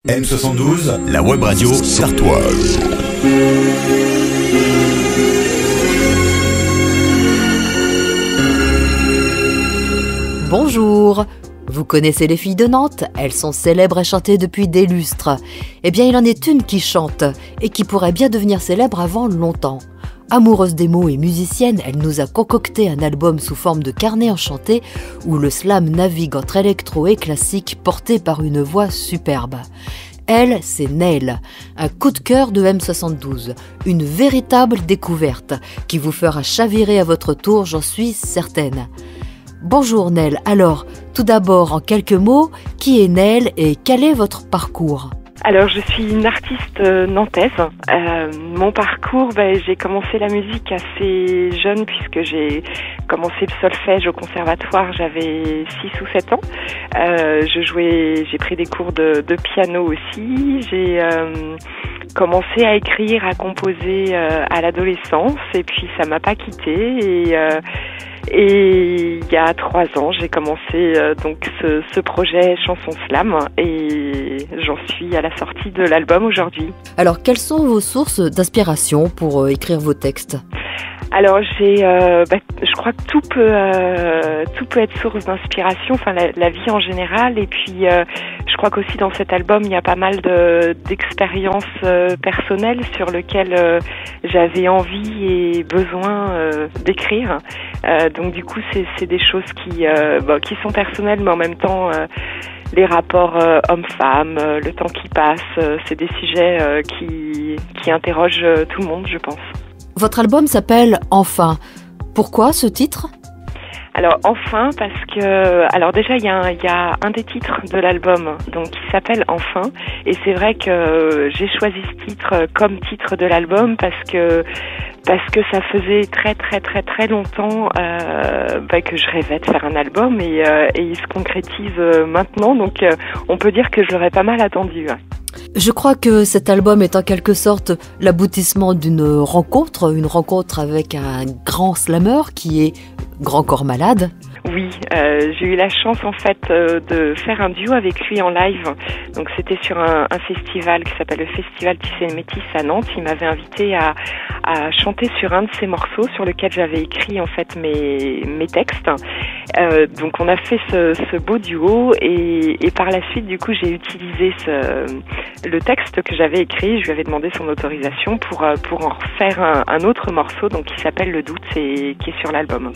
M72, la web radio sartoise. Bonjour. Vous connaissez les filles de Nantes? Elles sont célèbres à chanter depuis des lustres. Eh bien, il en est une qui chante et qui pourrait bien devenir célèbre avant longtemps. Amoureuse des mots et musicienne, elle nous a concocté un album sous forme de carnet enchanté où le slam navigue entre électro et classique porté par une voix superbe. Elle, c'est Nell, un coup de cœur de M72, une véritable découverte qui vous fera chavirer à votre tour, j'en suis certaine. Bonjour Nell, alors, tout d'abord en quelques mots, qui est Nell et quel est votre parcours ? Alors, je suis une artiste nantaise. Mon parcours, j'ai commencé la musique assez jeune puisque j'ai commencé le solfège au conservatoire, j'avais 6 ou 7 ans. J'ai pris des cours de piano aussi. J'ai commencé à écrire, à composer à l'adolescence et puis ça m'a pas quittée. Et il y a 3 ans, j'ai commencé donc ce projet Chanson Slam et j'en suis à la sortie de l'album aujourd'hui. Alors, quelles sont vos sources d'inspiration pour écrire vos textes ? Alors je crois que tout peut être source d'inspiration, enfin la vie en général, et puis je crois qu'aussi dans cet album il y a pas mal d'expériences personnelles sur lesquelles j'avais envie et besoin d'écrire. Donc du coup c'est des choses qui sont personnelles, mais en même temps les rapports hommes-femmes, le temps qui passe, c'est des sujets qui interrogent tout le monde, je pense. Votre album s'appelle « Enfin ». Pourquoi ce titre ? Alors enfin parce que déjà il y a un des titres de l'album donc qui s'appelle Enfin, et c'est vrai que j'ai choisi ce titre comme titre de l'album parce que ça faisait très longtemps que je rêvais de faire un album et il se concrétise maintenant, donc on peut dire que je l'aurais pas mal attendu. Je crois que cet album est en quelque sorte l'aboutissement d'une rencontre, une rencontre avec un grand slammer qui est Grand Corps Malade. Oui, j'ai eu la chance en fait de faire un duo avec lui en live. Donc c'était sur un festival qui s'appelle le Festival Tissé Métis à Nantes. Il m'avait invité à chanter sur un de ses morceaux sur lequel j'avais écrit en fait mes textes. Donc on a fait ce beau duo et par la suite du coup j'ai utilisé le texte que j'avais écrit. Je lui avais demandé son autorisation pour en refaire un autre morceau donc qui s'appelle Le Doute et qui est sur l'album.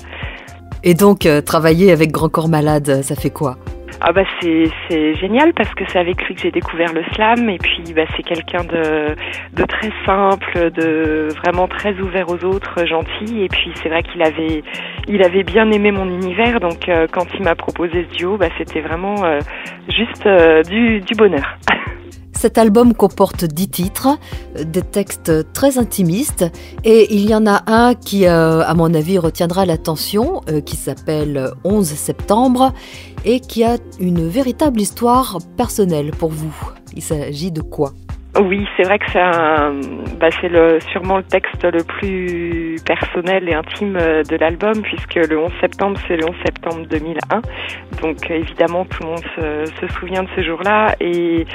Et donc, travailler avec Grand Corps Malade, ça fait quoi ? C'est génial parce que c'est avec lui que j'ai découvert le slam et puis c'est quelqu'un de très simple, de vraiment très ouvert aux autres, gentil, et puis c'est vrai qu'il avait bien aimé mon univers, donc quand il m'a proposé ce duo, c'était vraiment juste du bonheur. Cet album comporte 10 titres, des textes très intimistes, et il y en a un qui, à mon avis, retiendra l'attention, qui s'appelle 11 septembre, et qui a une véritable histoire personnelle pour vous. Il s'agit de quoi ? Oui, c'est vrai que c'est sûrement le texte le plus personnel et intime de l'album, puisque le 11 septembre, c'est le 11 septembre 2001. Donc évidemment, tout le monde se souvient de ce jour-là. Et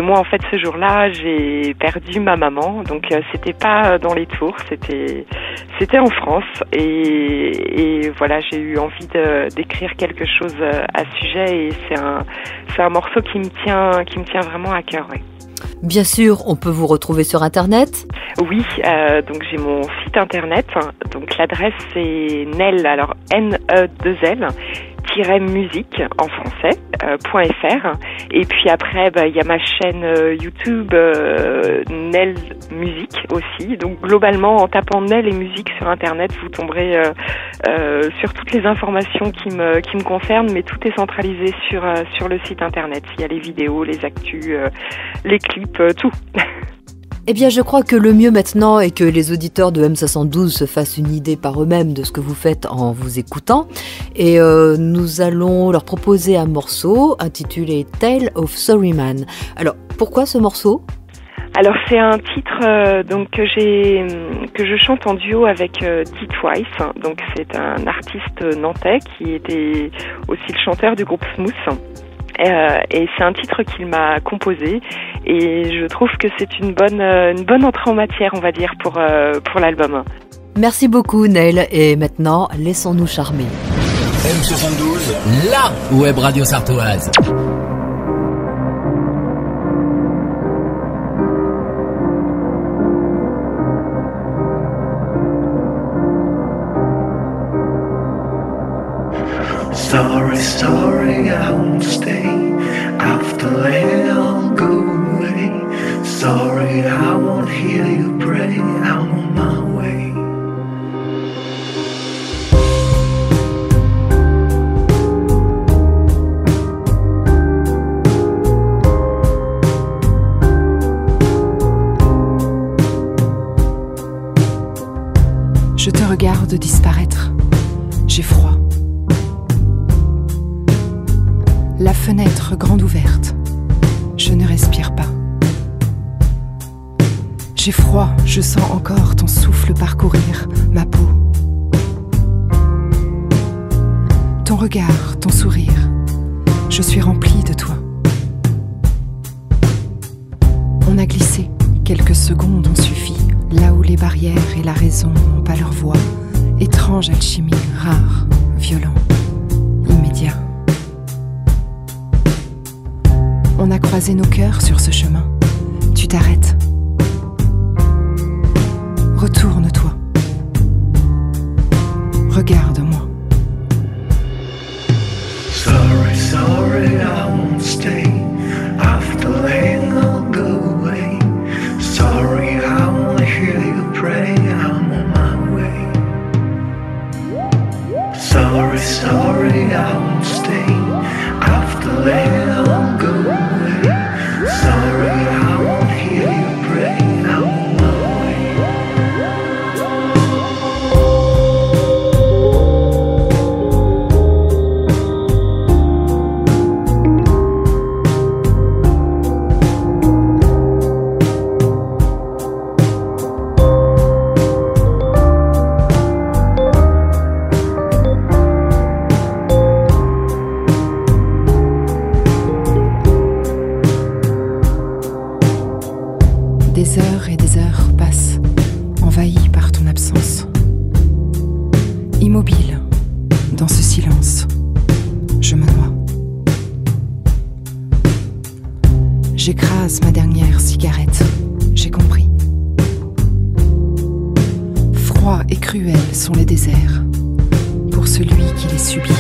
moi, en fait, ce jour-là, j'ai perdu ma maman. Donc c'était pas dans les Tours, c'était en France. Et voilà, j'ai eu envie d'écrire quelque chose à ce sujet. Et c'est un morceau qui me tient vraiment à cœur, ouais. Bien sûr, on peut vous retrouver sur Internet. Oui, donc j'ai mon site Internet. Donc l'adresse c'est Nell, alors N-E-2-L musique en français .fr, et puis après il y a ma chaîne YouTube Nell Musique aussi. Donc globalement en tapant Nell et musique sur Internet vous tomberez sur toutes les informations qui me concernent, mais tout est centralisé sur le site Internet. Il y a les vidéos, les actus, les clips, tout. Eh bien, je crois que le mieux maintenant est que les auditeurs de M72 se fassent une idée par eux-mêmes de ce que vous faites en vous écoutant. Et nous allons leur proposer un morceau intitulé Tale of Sorry Man. Alors, pourquoi ce morceau ? Alors c'est un titre que je chante en duo avec T-Twice. Donc c'est un artiste nantais qui était aussi le chanteur du groupe Smooth. et c'est un titre qu'il m'a composé et je trouve que c'est une bonne entrée en matière, on va dire, pour l'album. Merci beaucoup Neil, et maintenant laissons-nous charmer. M72, la web radio sartoise. Sorry, sorry, I won't stay. After letting I'll go away. Sorry, I won't hear you pray. I'm on my way. Je te regarde disparaître. J'ai froid. La fenêtre grande ouverte, je ne respire pas. J'ai froid, je sens encore ton souffle parcourir ma peau. Ton regard, ton sourire, je suis remplie de toi. On a glissé, quelques secondes ont suffi, là où les barrières et la raison n'ont pas leur voix. Étrange alchimie, rare, violent, immédiat. On a croisé nos cœurs sur ce chemin. Tu t'arrêtes. Retourne-toi. Regarde-moi. Sorry, sorry, I won't stay. After laying, I'll go away. Sorry, I won't hear you pray. I'm on my way. Sorry, sorry, I won't stay. After laying, I'll go away. Sorry, I won't hear you pray. I'm on my way. Des heures et des heures passent, envahies par ton absence. Immobile, dans ce silence, je me noie. J'écrase ma dernière cigarette, j'ai compris. Froid et cruel sont les déserts, pour celui qui les subit.